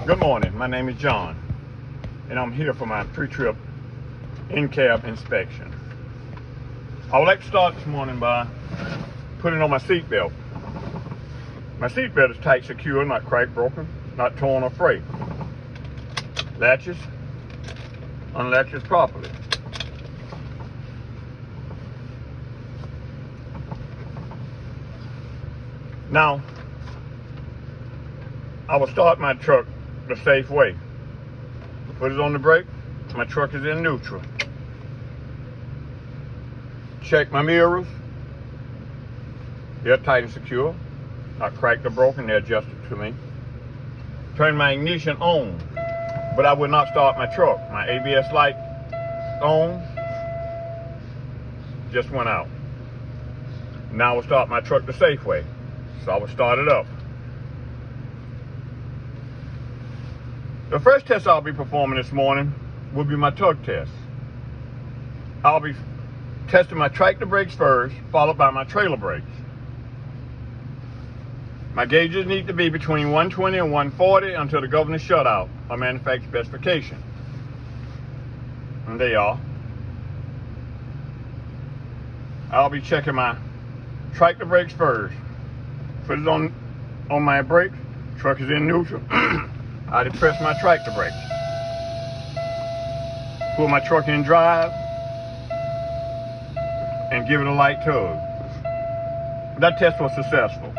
Good morning, my name is John, and I'm here for my pre-trip in-cab inspection. I would like to start this morning by putting on my seatbelt. My seatbelt is tight, secure, not cracked, broken, not torn or frayed. Latches, unlatches properly. Now, I will start my truck the safe way. Put it on the brake, my truck is in neutral. Check my mirrors. They're tight and secure, not cracked or broken, they're adjusted to me. Turn my ignition on, but I will not start my truck. My ABS light on, just went out. Now I will start my truck the safe way. So I will start it up. The first test I'll be performing this morning will be my tug test. I'll be testing my tractor brakes first, followed by my trailer brakes. My gauges need to be between 120 and 140 until the governor shut out my manufacturer specification. And they are. I'll be checking my tractor brakes first. Put it on my brake. Truck is in neutral. I depress my tractor brakes. Pull my truck in drive and give it a light tug. That test was successful.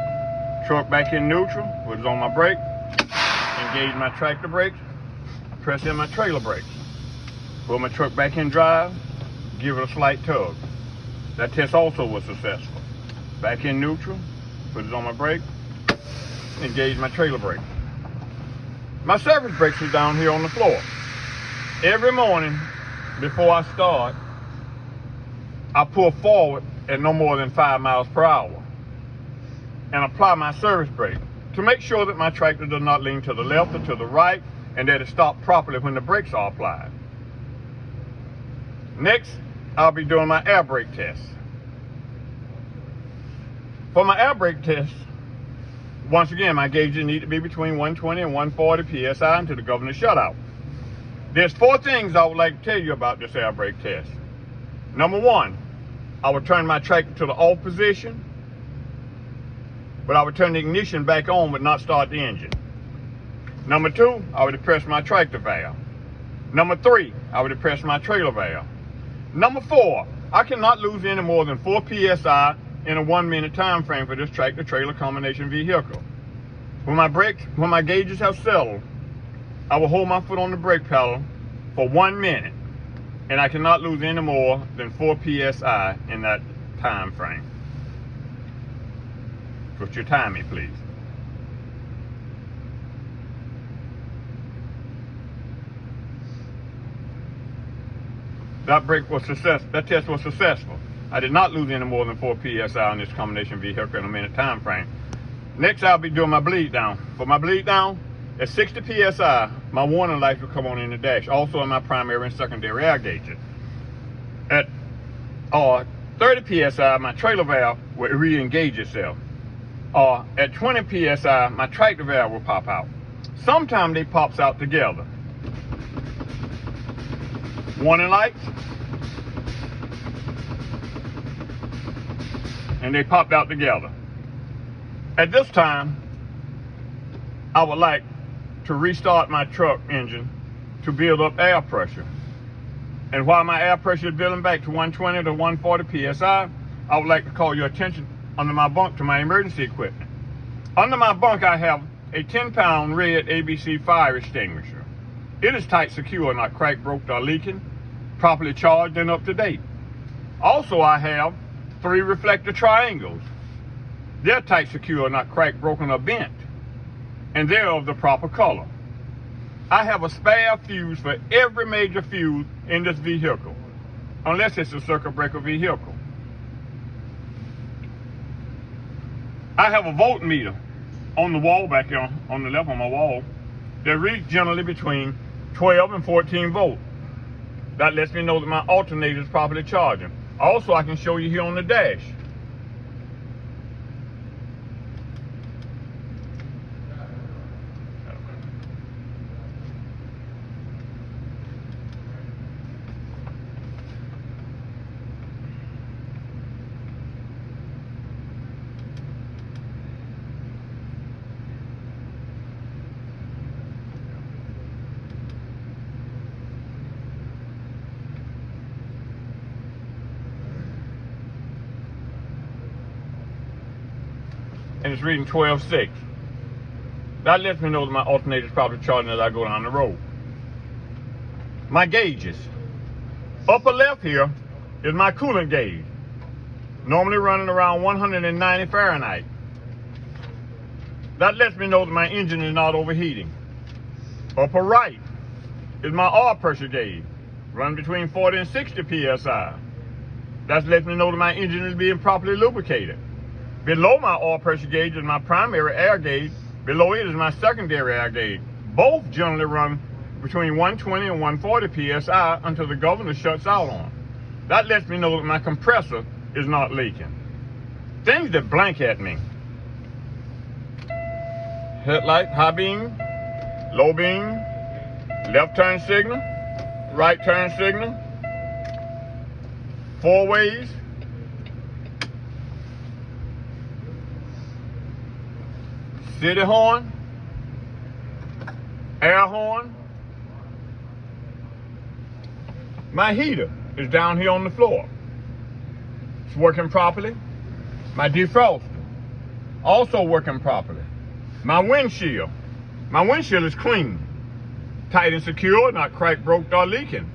Truck back in neutral, put it on my brake, engage my tractor brakes, press in my trailer brakes. Pull my truck back in drive, give it a slight tug. That test also was successful. Back in neutral, put it on my brake, engage my trailer brakes. My service brakes are down here on the floor. Every morning before I start, I pull forward at no more than 5 miles per hour and apply my service brake to make sure that my tractor does not lean to the left or to the right and that it stops properly when the brakes are applied. Next, I'll be doing my air brake test. For my air brake test, once again, my gauges need to be between 120 and 140 PSI until the governor shut out. There's 4 things I would like to tell you about this air brake test. Number 1, I would turn my tractor to the off position, but I would turn the ignition back on but not start the engine. Number 2, I would depress my tractor valve. Number 3, I would depress my trailer valve. Number 4, I cannot lose any more than 4 PSI in a 1-minute time frame for this tractor-trailer combination vehicle. When my gauges have settled, I will hold my foot on the brake pedal for 1 minute, and I cannot lose any more than 4 PSI in that time frame. Put your timing, please. That test was successful. I did not lose any more than 4 PSI on this combination vehicle in a minute time frame. Next, I'll be doing my bleed down. For my bleed down, at 60 PSI, my warning lights will come on in the dash, also in my primary and secondary air gauges. At 30 PSI, my trailer valve will re-engage itself. At 20 PSI, my tractor valve will pop out. Sometimes they pops out together. Warning lights, and they popped out together. At this time, I would like to restart my truck engine to build up air pressure. And while my air pressure is building back to 120 to 140 PSI, I would like to call your attention under my bunk to my emergency equipment. Under my bunk, I have a 10-pound red ABC fire extinguisher. It is tight, secure, not cracked, broke, or leaking, properly charged and up to date. Also, I have 3 reflector triangles. They're tight, secure, not cracked, broken, or bent, and they're of the proper color. I have a spare fuse for every major fuse in this vehicle, unless it's a circuit breaker vehicle. I have a voltmeter on the wall back here, on the left on my wall, that reads generally between 12 and 14 volts. That lets me know that my alternator is properly charging. Also, I can show you here on the dash. and it's reading 12.6. That lets me know that my alternator is probably charging as I go down the road. My gauges. Upper left here is my coolant gauge. Normally running around 190 Fahrenheit. That lets me know that my engine is not overheating. Upper right is my oil pressure gauge. Running between 40 and 60 PSI. That lets me know that my engine is being properly lubricated. Below my oil pressure gauge is my primary air gauge. Below it is my secondary air gauge. Both generally run between 120 and 140 PSI until the governor shuts out on them. That lets me know that my compressor is not leaking. Things that blank at me. Headlight, high beam, low beam, left turn signal, right turn signal, 4 ways, city horn, air horn. My heater is down here on the floor. It's working properly. My defroster, also working properly. My windshield is clean, tight and secure, not cracked, broke, or leaking.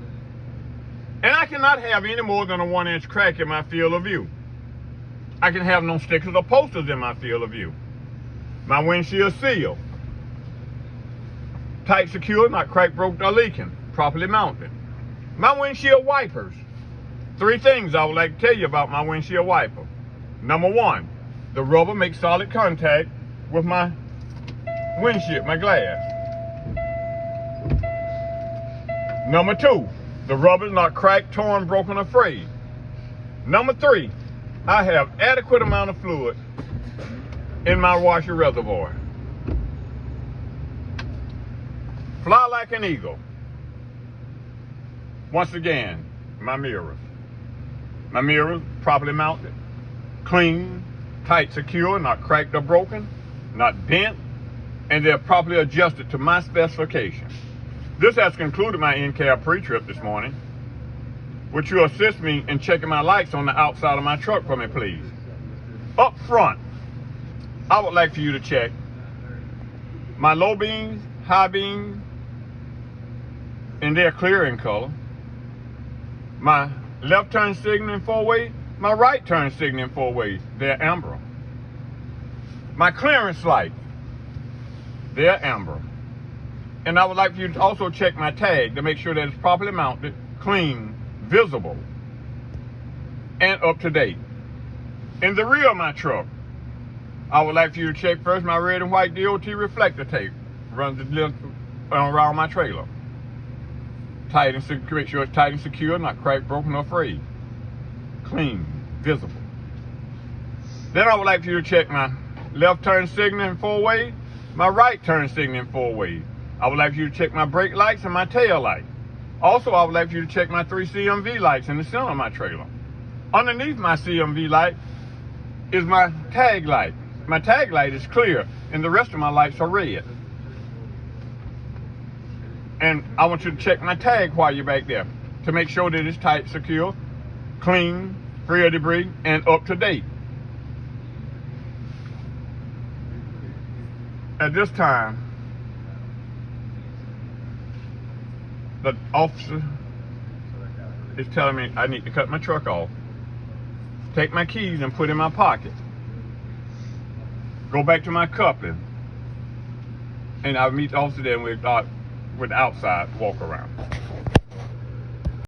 And I cannot have any more than a 1-inch crack in my field of view. I can have no stickers or posters in my field of view. My windshield seal, tight, secure, not cracked, broke, or leaking, properly mounted. My windshield wipers. 3 things I would like to tell you about my windshield wiper. Number 1, the rubber makes solid contact with my windshield, my glass. Number 2, the rubber is not cracked, torn, broken, or frayed. Number 3, I have adequate amount of fluid in my washer reservoir. Fly like an eagle. Once again, my mirrors. My mirrors properly mounted, clean, tight, secure, not cracked or broken, not bent, and they're properly adjusted to my specifications. This has concluded my in-cab pre-trip this morning. Would you assist me in checking my lights on the outside of my truck for me, please? Up front, I would like for you to check my low beams, high beams, and they're clear in color. My left turn signal in 4-way, my right turn signal in 4 ways, they're amber. My clearance light, they're amber. And I would like for you to also check my tag to make sure that it's properly mounted, clean, visible, and up to date. In the rear of my truck, I would like for you to check first my red and white DOT reflector tape. Runs around my trailer. Tight and secure, make sure it's tight and secure, not cracked, broken, or frayed. Clean, visible. Then I would like for you to check my left turn signal in 4 ways, my right turn signal in 4 ways. I would like for you to check my brake lights and my tail light. Also, I would like for you to check my 3 CMV lights in the center of my trailer. Underneath my CMV light is my tag light. My tag light is clear, and the rest of my lights are red. And I want you to check my tag while you're back there to make sure that it's tight, secure, clean, free of debris, and up to date. At this time, the officer is telling me I need to cut my truck off, take my keys and put in my pocket, go back to my coupling, and I'll meet the officer there and we'll with outside walk around.